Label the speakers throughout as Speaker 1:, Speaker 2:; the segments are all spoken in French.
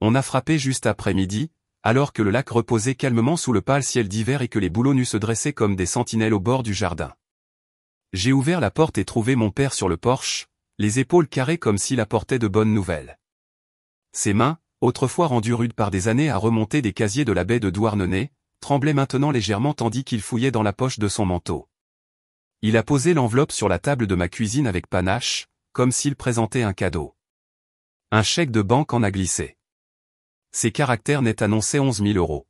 Speaker 1: On a frappé juste après midi, alors que le lac reposait calmement sous le pâle ciel d'hiver et que les bouleaux nus se dressaient comme des sentinelles au bord du jardin. J'ai ouvert la porte et trouvé mon père sur le porche, les épaules carrées comme s'il apportait de bonnes nouvelles. Ses mains, autrefois rendues rudes par des années à remonter des casiers de la baie de Douarnenez, tremblaient maintenant légèrement tandis qu'il fouillait dans la poche de son manteau. Il a posé l'enveloppe sur la table de ma cuisine avec panache, comme s'il présentait un cadeau. Un chèque de banque en a glissé. Ses caractères net annonçaient 11 000 €.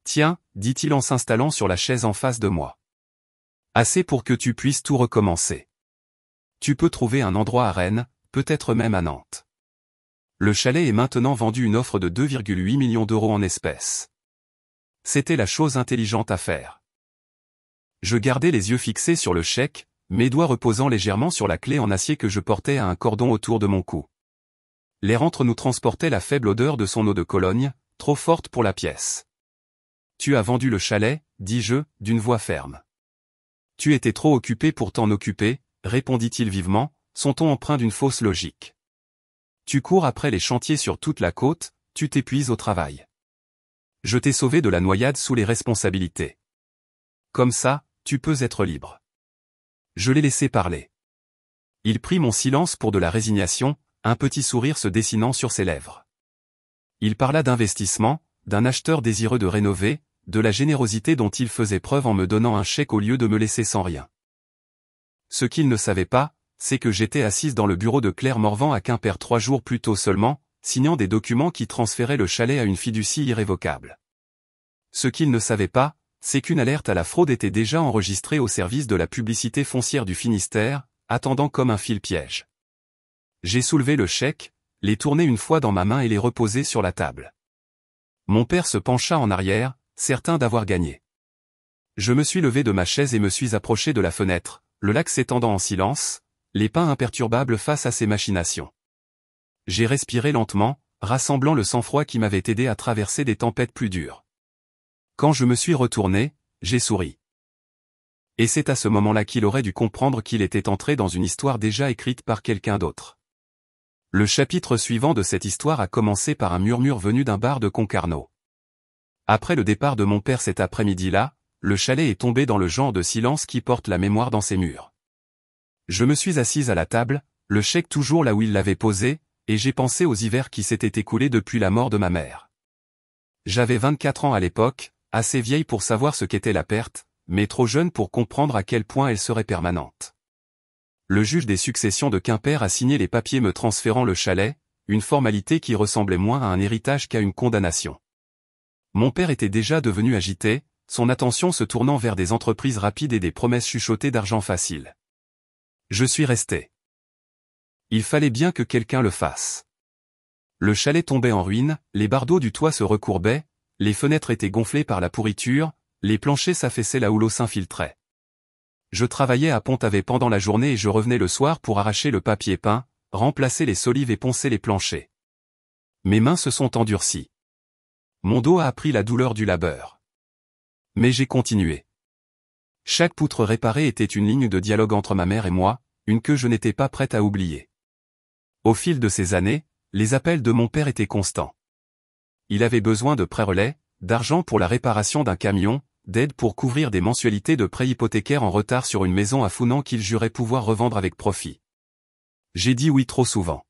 Speaker 1: Tiens, dit-il en s'installant sur la chaise en face de moi. Assez pour que tu puisses tout recommencer. Tu peux trouver un endroit à Rennes, peut-être même à Nantes. Le chalet est maintenant vendu une offre de 2,8 millions d'euros en espèces. C'était la chose intelligente à faire. Je gardais les yeux fixés sur le chèque, mes doigts reposant légèrement sur la clé en acier que je portais à un cordon autour de mon cou. L'air entre nous transportait la faible odeur de son eau de Cologne, trop forte pour la pièce. « Tu as vendu le chalet » dis-je, d'une voix ferme. « Tu étais trop occupé pour t'en occuper » répondit-il vivement, son ton empreint d'une fausse logique. « Tu cours après les chantiers sur toute la côte, tu t'épuises au travail. Je t'ai sauvé de la noyade sous les responsabilités. Comme ça, tu peux être libre. » Je l'ai laissé parler. Il prit mon silence pour de la résignation, un petit sourire se dessinant sur ses lèvres. Il parla d'investissement, d'un acheteur désireux de rénover, de la générosité dont il faisait preuve en me donnant un chèque au lieu de me laisser sans rien. Ce qu'il ne savait pas, c'est que j'étais assise dans le bureau de Claire Morvan à Quimper 3 jours plus tôt seulement, signant des documents qui transféraient le chalet à une fiducie irrévocable. Ce qu'il ne savait pas, c'est qu'une alerte à la fraude était déjà enregistrée au service de la publicité foncière du Finistère, attendant comme un fil-piège. J'ai soulevé le chèque, les tourné une fois dans ma main et les reposé sur la table. Mon père se pencha en arrière, certain d'avoir gagné. Je me suis levé de ma chaise et me suis approché de la fenêtre, le lac s'étendant en silence, les pins imperturbables face à ses machinations. J'ai respiré lentement, rassemblant le sang-froid qui m'avait aidé à traverser des tempêtes plus dures. Quand je me suis retourné, j'ai souri. Et c'est à ce moment-là qu'il aurait dû comprendre qu'il était entré dans une histoire déjà écrite par quelqu'un d'autre. Le chapitre suivant de cette histoire a commencé par un murmure venu d'un bar de Concarneau. Après le départ de mon père cet après-midi-là, le chalet est tombé dans le genre de silence qui porte la mémoire dans ses murs. Je me suis assise à la table, le chèque toujours là où il l'avait posé, et j'ai pensé aux hivers qui s'étaient écoulés depuis la mort de ma mère. J'avais 24 ans à l'époque, assez vieille pour savoir ce qu'était la perte, mais trop jeune pour comprendre à quel point elle serait permanente. Le juge des successions de Quimper a signé les papiers me transférant le chalet, une formalité qui ressemblait moins à un héritage qu'à une condamnation. Mon père était déjà devenu agité, son attention se tournant vers des entreprises rapides et des promesses chuchotées d'argent facile. Je suis resté. Il fallait bien que quelqu'un le fasse. Le chalet tombait en ruine, les bardeaux du toit se recourbaient, les fenêtres étaient gonflées par la pourriture, les planchers s'affaissaient là où l'eau s'infiltrait. Je travaillais à Pont-Avé pendant la journée et je revenais le soir pour arracher le papier peint, remplacer les solives et poncer les planchers. Mes mains se sont endurcies. Mon dos a appris la douleur du labeur. Mais j'ai continué. Chaque poutre réparée était une ligne de dialogue entre ma mère et moi, une que je n'étais pas prête à oublier. Au fil de ces années, les appels de mon père étaient constants. Il avait besoin de prêt-relais, d'argent pour la réparation d'un camion, d'aide pour couvrir des mensualités de prêts hypothécaires en retard sur une maison à Founan qu'il jurait pouvoir revendre avec profit. J'ai dit oui trop souvent.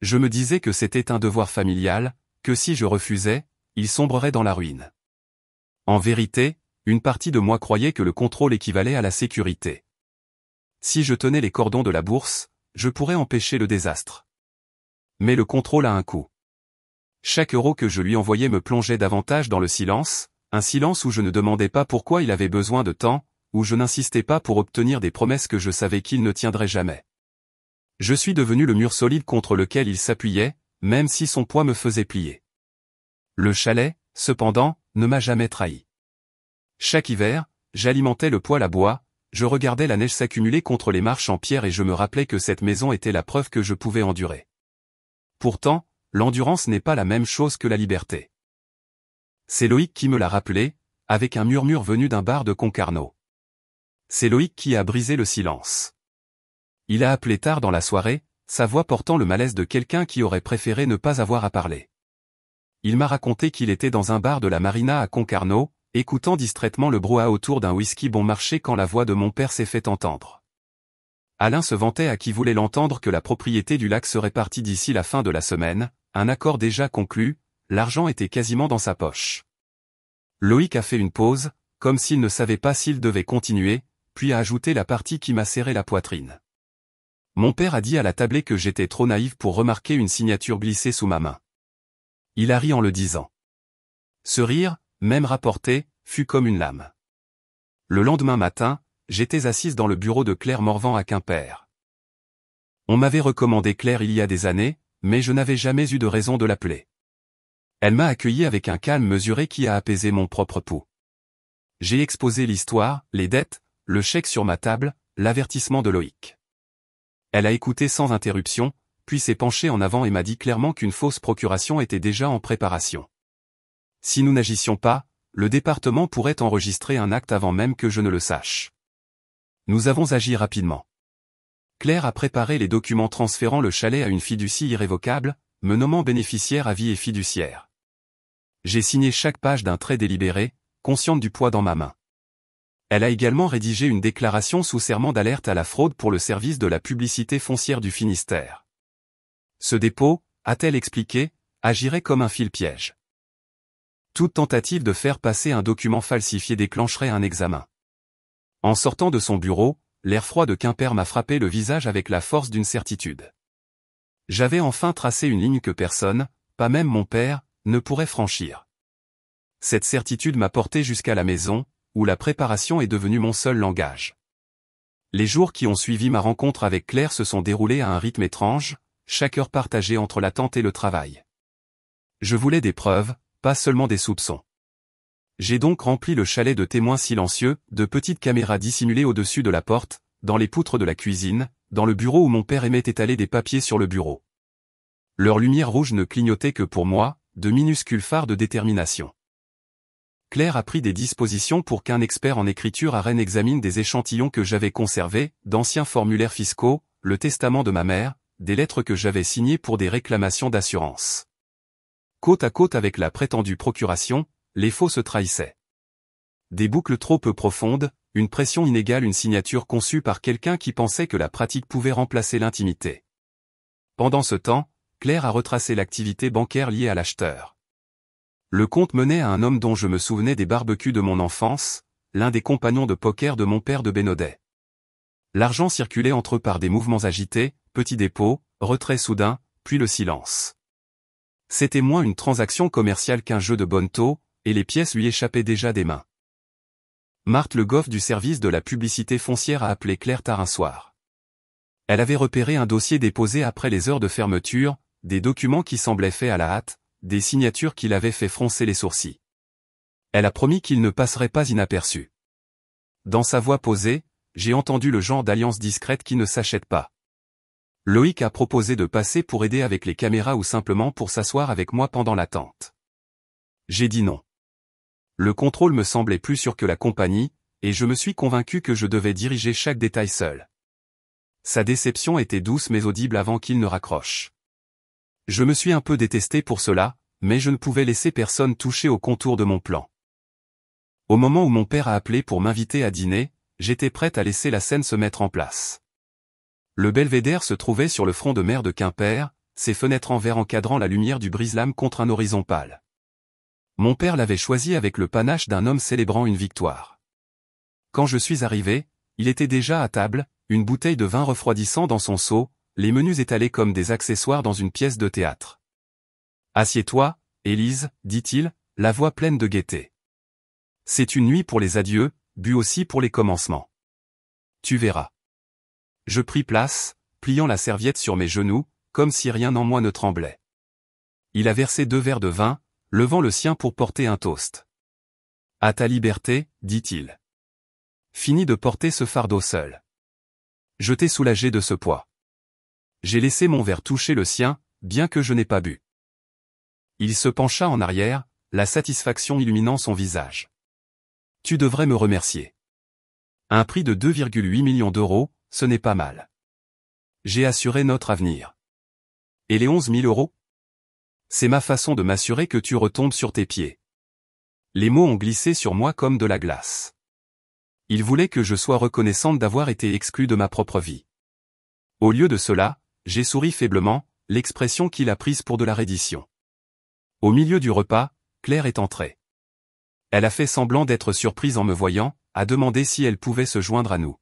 Speaker 1: Je me disais que c'était un devoir familial, que si je refusais, il sombrerait dans la ruine. En vérité, une partie de moi croyait que le contrôle équivalait à la sécurité. Si je tenais les cordons de la bourse, je pourrais empêcher le désastre. Mais le contrôle a un coût. Chaque euro que je lui envoyais me plongeait davantage dans le silence, un silence où je ne demandais pas pourquoi il avait besoin de temps, où je n'insistais pas pour obtenir des promesses que je savais qu'il ne tiendrait jamais. Je suis devenu le mur solide contre lequel il s'appuyait, même si son poids me faisait plier. Le chalet, cependant, ne m'a jamais trahi. Chaque hiver, j'alimentais le poêle à bois, je regardais la neige s'accumuler contre les marches en pierre et je me rappelais que cette maison était la preuve que je pouvais endurer. Pourtant, l'endurance n'est pas la même chose que la liberté. C'est Loïc qui me l'a rappelé, avec un murmure venu d'un bar de Concarneau. C'est Loïc qui a brisé le silence. Il a appelé tard dans la soirée, sa voix portant le malaise de quelqu'un qui aurait préféré ne pas avoir à parler. Il m'a raconté qu'il était dans un bar de la Marina à Concarneau, écoutant distraitement le brouhaha autour d'un whisky bon marché quand la voix de mon père s'est fait entendre. Alain se vantait à qui voulait l'entendre que la propriété du lac serait partie d'ici la fin de la semaine, un accord déjà conclu, l'argent était quasiment dans sa poche. Loïc a fait une pause, comme s'il ne savait pas s'il devait continuer, puis a ajouté la partie qui m'a serré la poitrine. Mon père a dit à la tablée que j'étais trop naïf pour remarquer une signature glissée sous ma main. Il a ri en le disant. Ce rire, même rapporté, fut comme une lame. Le lendemain matin, j'étais assise dans le bureau de Claire Morvan à Quimper. On m'avait recommandé Claire il y a des années, mais je n'avais jamais eu de raison de l'appeler. Elle m'a accueilli avec un calme mesuré qui a apaisé mon propre pouls. J'ai exposé l'histoire, les dettes, le chèque sur ma table, l'avertissement de Loïc. Elle a écouté sans interruption, puis s'est penchée en avant et m'a dit clairement qu'une fausse procuration était déjà en préparation. Si nous n'agissions pas, le département pourrait enregistrer un acte avant même que je ne le sache. Nous avons agi rapidement. Claire a préparé les documents transférant le chalet à une fiducie irrévocable, me nommant bénéficiaire à vie et fiduciaire. J'ai signé chaque page d'un trait délibéré, consciente du poids dans ma main. Elle a également rédigé une déclaration sous serment d'alerte à la fraude pour le service de la publicité foncière du Finistère. Ce dépôt, a-t-elle expliqué, agirait comme un fil-piège. Toute tentative de faire passer un document falsifié déclencherait un examen. En sortant de son bureau, l'air froid de Quimper m'a frappé le visage avec la force d'une certitude. J'avais enfin tracé une ligne que personne, pas même mon père, ne pourrait franchir. Cette certitude m'a porté jusqu'à la maison, où la préparation est devenue mon seul langage. Les jours qui ont suivi ma rencontre avec Claire se sont déroulés à un rythme étrange, chaque heure partagée entre l'attente et le travail. Je voulais des preuves, pas seulement des soupçons. J'ai donc rempli le chalet de témoins silencieux, de petites caméras dissimulées au-dessus de la porte, dans les poutres de la cuisine, dans le bureau où mon père aimait étaler des papiers sur le bureau. Leur lumière rouge ne clignotait que pour moi, de minuscules phares de détermination. Claire a pris des dispositions pour qu'un expert en écriture à Rennes examine des échantillons que j'avais conservés, d'anciens formulaires fiscaux, le testament de ma mère, des lettres que j'avais signées pour des réclamations d'assurance. Côte à côte avec la prétendue procuration, les faux se trahissaient. Des boucles trop peu profondes, une pression inégale, une signature conçue par quelqu'un qui pensait que la pratique pouvait remplacer l'intimité. Pendant ce temps, Claire a retracé l'activité bancaire liée à l'acheteur. Le compte menait à un homme dont je me souvenais des barbecues de mon enfance, l'un des compagnons de poker de mon père de Bénodet. L'argent circulait entre eux par des mouvements agités, petits dépôts, retraits soudains, puis le silence. C'était moins une transaction commerciale qu'un jeu de bonneteau, et les pièces lui échappaient déjà des mains. Marthe Le Goff du service de la publicité foncière a appelé Claire tard un soir. Elle avait repéré un dossier déposé après les heures de fermeture, des documents qui semblaient faits à la hâte, des signatures qui l'avaient fait froncer les sourcils. Elle a promis qu'il ne passerait pas inaperçu. Dans sa voix posée, j'ai entendu le genre d'alliance discrète qui ne s'achète pas. Loïc a proposé de passer pour aider avec les caméras ou simplement pour s'asseoir avec moi pendant l'attente. J'ai dit non. Le contrôle me semblait plus sûr que la compagnie, et je me suis convaincu que je devais diriger chaque détail seul. Sa déception était douce mais audible avant qu'il ne raccroche. Je me suis un peu détesté pour cela, mais je ne pouvais laisser personne toucher au contour de mon plan. Au moment où mon père a appelé pour m'inviter à dîner, j'étais prête à laisser la scène se mettre en place. Le belvédère se trouvait sur le front de mer de Quimper, ses fenêtres en verre encadrant la lumière du brise-lames contre un horizon pâle. Mon père l'avait choisi avec le panache d'un homme célébrant une victoire. Quand je suis arrivé, il était déjà à table, une bouteille de vin refroidissant dans son seau, les menus étalés comme des accessoires dans une pièce de théâtre. « Assieds-toi, Élise, dit-il, la voix pleine de gaieté. C'est une nuit pour les adieux, but aussi pour les commencements. Tu verras. » Je pris place, pliant la serviette sur mes genoux, comme si rien en moi ne tremblait. Il a versé 2 verres de vin, levant le sien pour porter un toast. « À ta liberté, dit-il. Fini de porter ce fardeau seul. Je t'ai soulagé de ce poids. » J'ai laissé mon verre toucher le sien, bien que je n'ai pas bu. Il se pencha en arrière, la satisfaction illuminant son visage. « Tu devrais me remercier. Un prix de 2,8 millions d'euros, ce n'est pas mal. J'ai assuré notre avenir. Et les 11 000 euros? C'est ma façon de m'assurer que tu retombes sur tes pieds. Les mots ont glissé sur moi comme de la glace. Il voulait que je sois reconnaissante d'avoir été exclue de ma propre vie. Au lieu de cela, j'ai souri faiblement, l'expression qu'il a prise pour de la reddition. Au milieu du repas, Claire est entrée. Elle a fait semblant d'être surprise en me voyant, a demandé si elle pouvait se joindre à nous.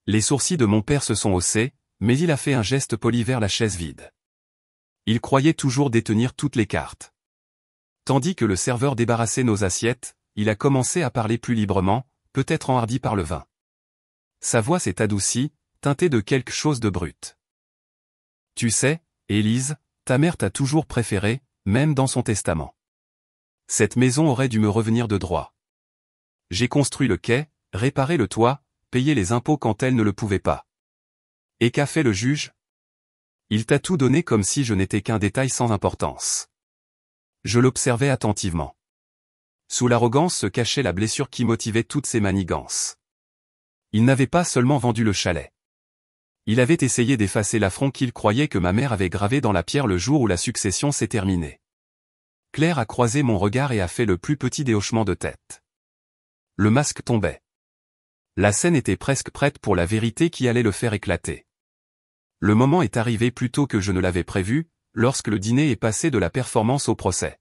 Speaker 1: Les sourcils de mon père se sont haussés, mais il a fait un geste poli vers la chaise vide. Il croyait toujours détenir toutes les cartes. Tandis que le serveur débarrassait nos assiettes, il a commencé à parler plus librement, peut-être enhardi par le vin. Sa voix s'est adoucie, teintée de quelque chose de brut. Tu sais, Élise, ta mère t'a toujours préféré, même dans son testament. Cette maison aurait dû me revenir de droit. J'ai construit le quai, réparé le toit, payé les impôts quand elle ne le pouvait pas. Et qu'a fait le juge? Il t'a tout donné comme si je n'étais qu'un détail sans importance. Je l'observais attentivement. Sous l'arrogance se cachait la blessure qui motivait toutes ces manigances. Il n'avait pas seulement vendu le chalet. Il avait essayé d'effacer l'affront qu'il croyait que ma mère avait gravé dans la pierre le jour où la succession s'est terminée. Claire a croisé mon regard et a fait le plus petit des hochements de tête. Le masque tombait. La scène était presque prête pour la vérité qui allait le faire éclater. Le moment est arrivé plus tôt que je ne l'avais prévu, lorsque le dîner est passé de la performance au procès.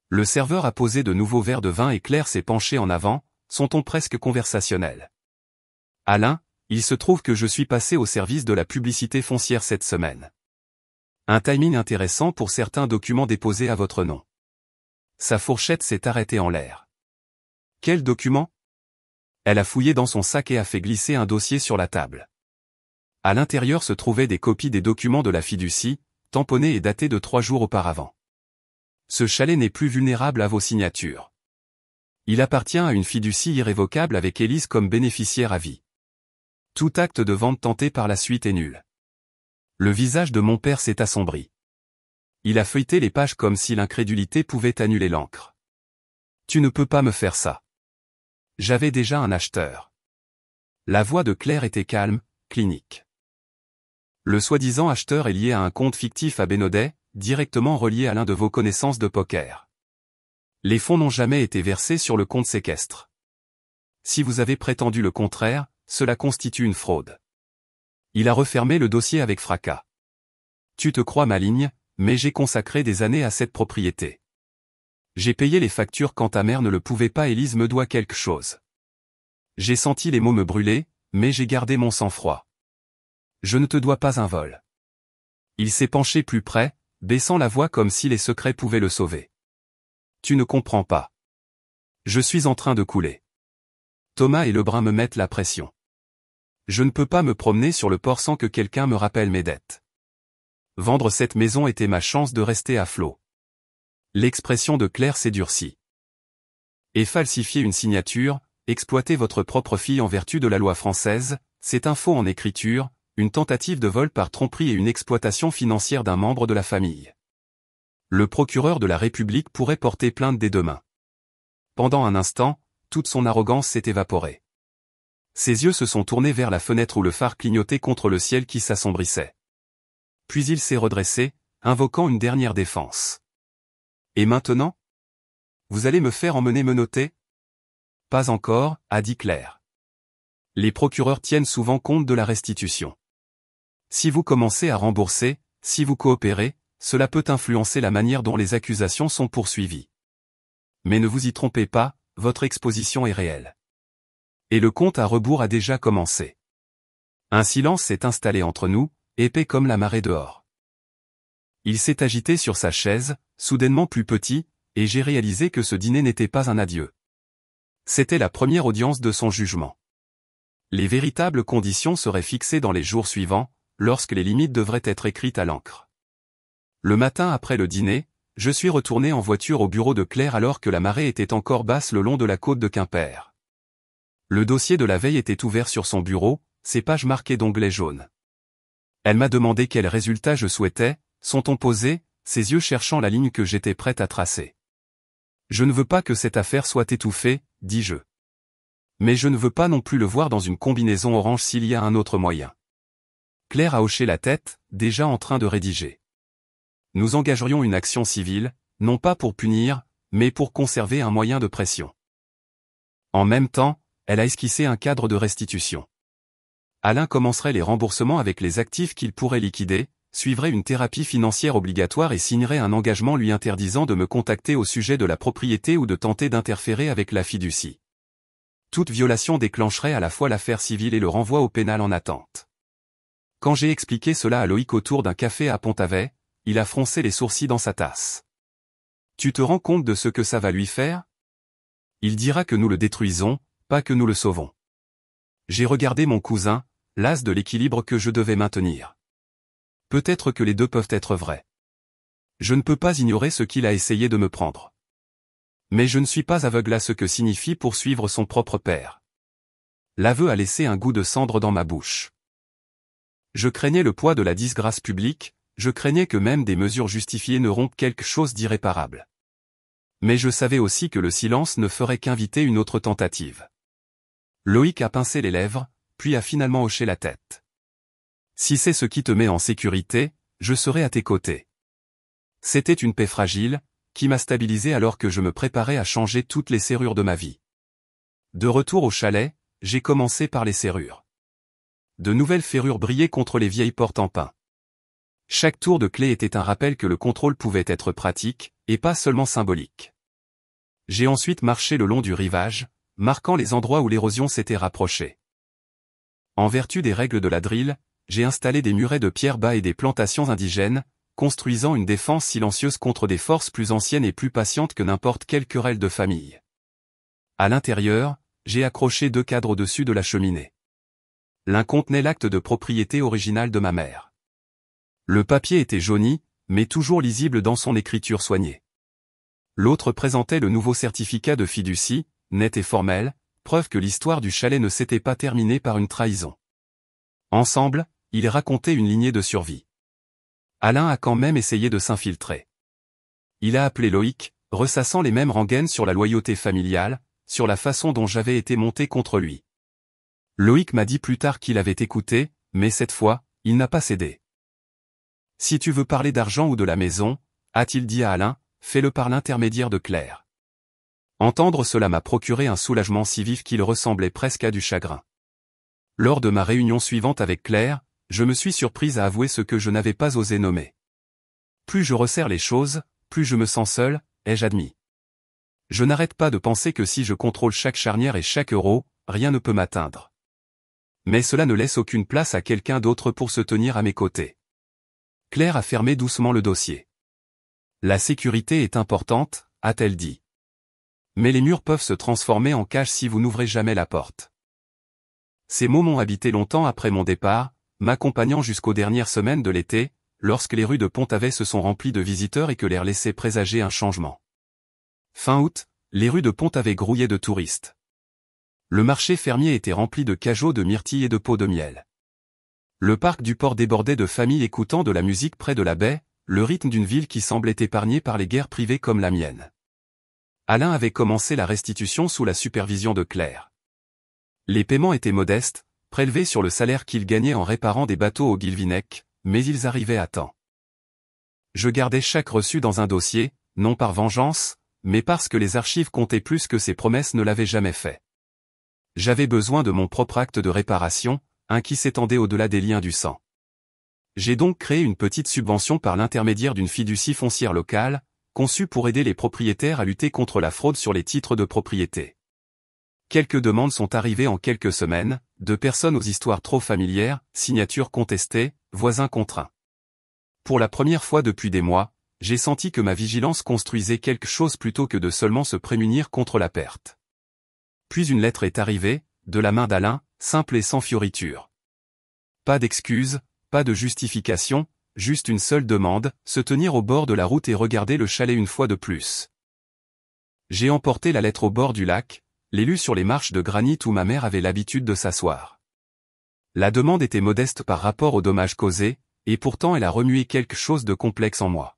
Speaker 1: Le serveur a posé de nouveaux verres de vin et Claire s'est penchée en avant, son ton presque conversationnel. Alain, il se trouve que je suis passé au service de la publicité foncière cette semaine. Un timing intéressant pour certains documents déposés à votre nom. Sa fourchette s'est arrêtée en l'air. Quel document? Elle a fouillé dans son sac et a fait glisser un dossier sur la table. À l'intérieur se trouvaient des copies des documents de la fiducie, tamponnés et datés de 3 jours auparavant. Ce chalet n'est plus vulnérable à vos signatures. Il appartient à une fiducie irrévocable avec Élise comme bénéficiaire à vie. Tout acte de vente tenté par la suite est nul. Le visage de mon père s'est assombri. Il a feuilleté les pages comme si l'incrédulité pouvait annuler l'encre. Tu ne peux pas me faire ça. J'avais déjà un acheteur. La voix de Claire était calme, clinique. Le soi-disant acheteur est lié à un compte fictif à Bénodet, directement relié à l'un de vos connaissances de poker. Les fonds n'ont jamais été versés sur le compte séquestre. Si vous avez prétendu le contraire, cela constitue une fraude. Il a refermé le dossier avec fracas. Tu te crois maligne, mais j'ai consacré des années à cette propriété. J'ai payé les factures quand ta mère ne le pouvait pas. Élise me doit quelque chose. J'ai senti les mots me brûler, mais j'ai gardé mon sang-froid. Je ne te dois pas un vol. Il s'est penché plus près, baissant la voix comme si les secrets pouvaient le sauver. Tu ne comprends pas. Je suis en train de couler. Thomas et Lebrun me mettent la pression. Je ne peux pas me promener sur le port sans que quelqu'un me rappelle mes dettes. Vendre cette maison était ma chance de rester à flot. L'expression de Claire s'est durcie. Et falsifier une signature, exploiter votre propre fille en vertu de la loi française, c'est un faux en écriture, une tentative de vol par tromperie et une exploitation financière d'un membre de la famille. Le procureur de la République pourrait porter plainte dès demain. Pendant un instant, toute son arrogance s'est évaporée. Ses yeux se sont tournés vers la fenêtre où le phare clignotait contre le ciel qui s'assombrissait. Puis il s'est redressé, invoquant une dernière défense. Et maintenant? Vous allez me faire emmener menotter? Pas encore, a dit Claire. Les procureurs tiennent souvent compte de la restitution. Si vous commencez à rembourser, si vous coopérez, cela peut influencer la manière dont les accusations sont poursuivies. Mais ne vous y trompez pas, votre exposition est réelle. Et le compte à rebours a déjà commencé. Un silence s'est installé entre nous, épais comme la marée dehors. Il s'est agité sur sa chaise, soudainement plus petit, et j'ai réalisé que ce dîner n'était pas un adieu. C'était la première audience de son jugement. Les véritables conditions seraient fixées dans les jours suivants, lorsque les limites devraient être écrites à l'encre. Le matin après le dîner, je suis retourné en voiture au bureau de Claire alors que la marée était encore basse le long de la côte de Quimper. Le dossier de la veille était ouvert sur son bureau, ses pages marquées d'onglets jaunes. Elle m'a demandé quel résultat je souhaitais, son ton posé, ses yeux cherchant la ligne que j'étais prête à tracer. Je ne veux pas que cette affaire soit étouffée, dis-je. Mais je ne veux pas non plus le voir dans une combinaison orange s'il y a un autre moyen. Claire a hoché la tête, déjà en train de rédiger. Nous engagerions une action civile, non pas pour punir, mais pour conserver un moyen de pression. En même temps, elle a esquissé un cadre de restitution. Alain commencerait les remboursements avec les actifs qu'il pourrait liquider, suivrait une thérapie financière obligatoire et signerait un engagement lui interdisant de me contacter au sujet de la propriété ou de tenter d'interférer avec la fiducie. Toute violation déclencherait à la fois l'affaire civile et le renvoi au pénal en attente. Quand j'ai expliqué cela à Loïc autour d'un café à Pont-Avet, il a froncé les sourcils dans sa tasse. Tu te rends compte de ce que ça va lui faire? Il dira que nous le détruisons, pas que nous le sauvons. J'ai regardé mon cousin, las de l'équilibre que je devais maintenir. Peut-être que les deux peuvent être vrais. Je ne peux pas ignorer ce qu'il a essayé de me prendre. Mais je ne suis pas aveugle à ce que signifie poursuivre son propre père. L'aveu a laissé un goût de cendre dans ma bouche. Je craignais le poids de la disgrâce publique, je craignais que même des mesures justifiées ne rompent quelque chose d'irréparable. Mais je savais aussi que le silence ne ferait qu'inviter une autre tentative. Loïc a pincé les lèvres, puis a finalement hoché la tête. Si c'est ce qui te met en sécurité, je serai à tes côtés. C'était une paix fragile, qui m'a stabilisé alors que je me préparais à changer toutes les serrures de ma vie. De retour au chalet, j'ai commencé par les serrures. De nouvelles ferrures brillaient contre les vieilles portes en pin. Chaque tour de clé était un rappel que le contrôle pouvait être pratique, et pas seulement symbolique. J'ai ensuite marché le long du rivage, marquant les endroits où l'érosion s'était rapprochée. En vertu des règles de la drill, j'ai installé des murets de pierre bas et des plantations indigènes, construisant une défense silencieuse contre des forces plus anciennes et plus patientes que n'importe quelle querelle de famille. À l'intérieur, j'ai accroché 2 cadres au-dessus de la cheminée. L'un contenait l'acte de propriété original de ma mère. Le papier était jauni, mais toujours lisible dans son écriture soignée. L'autre présentait le nouveau certificat de fiducie, net et formel, preuve que l'histoire du chalet ne s'était pas terminée par une trahison. Ensemble, ils racontaient une lignée de survie. Alain a quand même essayé de s'infiltrer. Il a appelé Loïc, ressassant les mêmes rengaines sur la loyauté familiale, sur la façon dont j'avais été monté contre lui. Loïc m'a dit plus tard qu'il avait écouté, mais cette fois, il n'a pas cédé. Si tu veux parler d'argent ou de la maison, a-t-il dit à Alain, fais-le par l'intermédiaire de Claire. Entendre cela m'a procuré un soulagement si vif qu'il ressemblait presque à du chagrin. Lors de ma réunion suivante avec Claire, je me suis surprise à avouer ce que je n'avais pas osé nommer. Plus je resserre les choses, plus je me sens seul, ai-je admis. Je n'arrête pas de penser que si je contrôle chaque charnière et chaque euro, rien ne peut m'atteindre. Mais cela ne laisse aucune place à quelqu'un d'autre pour se tenir à mes côtés. Claire a fermé doucement le dossier. La sécurité est importante, a-t-elle dit. Mais les murs peuvent se transformer en cage si vous n'ouvrez jamais la porte. Ces mots m'ont habité longtemps après mon départ, m'accompagnant jusqu'aux dernières semaines de l'été, lorsque les rues de Pont-Avet se sont remplies de visiteurs et que l'air laissait présager un changement. Fin août, les rues de Pont-Avet grouillaient de touristes. Le marché fermier était rempli de cajots de myrtilles et de pots de miel. Le parc du port débordait de familles écoutant de la musique près de la baie, le rythme d'une ville qui semblait épargnée par les guerres privées comme la mienne. Alain avait commencé la restitution sous la supervision de Claire. Les paiements étaient modestes, prélevés sur le salaire qu'il gagnait en réparant des bateaux au Guilvinec, mais ils arrivaient à temps. Je gardais chaque reçu dans un dossier, non par vengeance, mais parce que les archives comptaient plus que ses promesses ne l'avaient jamais fait. J'avais besoin de mon propre acte de réparation, un qui s'étendait au-delà des liens du sang. J'ai donc créé une petite subvention par l'intermédiaire d'une fiducie foncière locale, conçue pour aider les propriétaires à lutter contre la fraude sur les titres de propriété. Quelques demandes sont arrivées en quelques semaines, de personnes aux histoires trop familières, signatures contestées, voisins contraints. Pour la première fois depuis des mois, j'ai senti que ma vigilance construisait quelque chose plutôt que de seulement se prémunir contre la perte. Puis une lettre est arrivée, de la main d'Alain, simple et sans fioriture. Pas d'excuses, pas de justification, juste une seule demande, se tenir au bord de la route et regarder le chalet une fois de plus. J'ai emporté la lettre au bord du lac, l'ai lue sur les marches de granit où ma mère avait l'habitude de s'asseoir. La demande était modeste par rapport aux dommages causés, et pourtant elle a remué quelque chose de complexe en moi.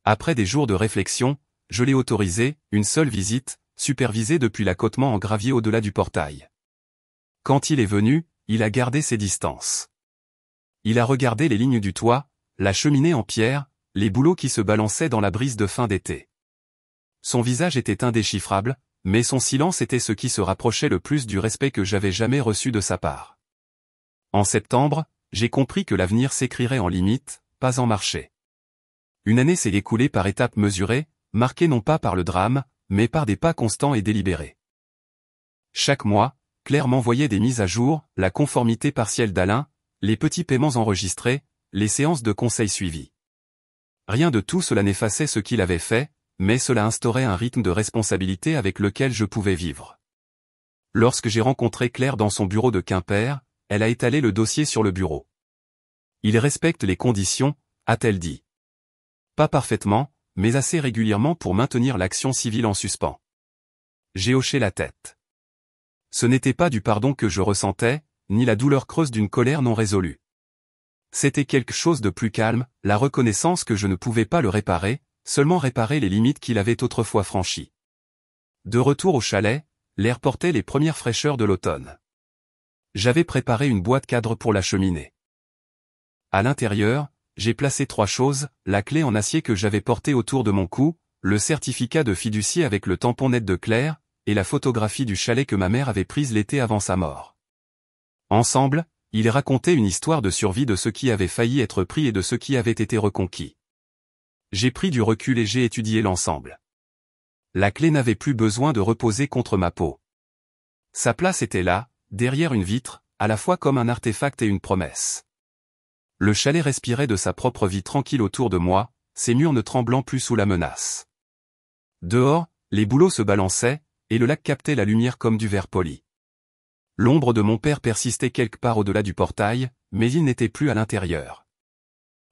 Speaker 1: Après des jours de réflexion, je l'ai autorisée, une seule visite, supervisée depuis l'accotement en gravier au-delà du portail. Quand il est venu, il a gardé ses distances. Il a regardé les lignes du toit, la cheminée en pierre, les bouleaux qui se balançaient dans la brise de fin d'été. Son visage était indéchiffrable, mais son silence était ce qui se rapprochait le plus du respect que j'avais jamais reçu de sa part. En septembre, j'ai compris que l'avenir s'écrirait en limite, pas en marché. Une année s'est écoulée par étapes mesurées, marquée non pas par le drame, mais par des pas constants et délibérés. Chaque mois, Claire m'envoyait des mises à jour, la conformité partielle d'Alain, les petits paiements enregistrés, les séances de conseil suivies. Rien de tout cela n'effaçait ce qu'il avait fait, mais cela instaurait un rythme de responsabilité avec lequel je pouvais vivre. Lorsque j'ai rencontré Claire dans son bureau de Quimper, elle a étalé le dossier sur le bureau. Il respecte les conditions, a-t-elle dit. Pas parfaitement, mais assez régulièrement pour maintenir l'action civile en suspens. J'ai hoché la tête. Ce n'était pas du pardon que je ressentais, ni la douleur creuse d'une colère non résolue. C'était quelque chose de plus calme, la reconnaissance que je ne pouvais pas le réparer, seulement réparer les limites qu'il avait autrefois franchies. De retour au chalet, l'air portait les premières fraîcheurs de l'automne. J'avais préparé une boîte cadre pour la cheminée. À l'intérieur, j'ai placé 3 choses, la clé en acier que j'avais portée autour de mon cou, le certificat de fiducie avec le tampon net de Claire, et la photographie du chalet que ma mère avait prise l'été avant sa mort. Ensemble, ils racontaient une histoire de survie de ce qui avait failli être pris et de ce qui avait été reconquis. J'ai pris du recul et j'ai étudié l'ensemble. La clé n'avait plus besoin de reposer contre ma peau. Sa place était là, derrière une vitre, à la fois comme un artefact et une promesse. Le chalet respirait de sa propre vie tranquille autour de moi, ses murs ne tremblant plus sous la menace. Dehors, les bouleaux se balançaient, et le lac captait la lumière comme du verre poli. L'ombre de mon père persistait quelque part au-delà du portail, mais il n'était plus à l'intérieur.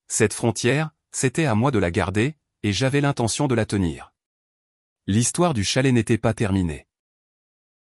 Speaker 1: Cette frontière, c'était à moi de la garder, et j'avais l'intention de la tenir. L'histoire du chalet n'était pas terminée.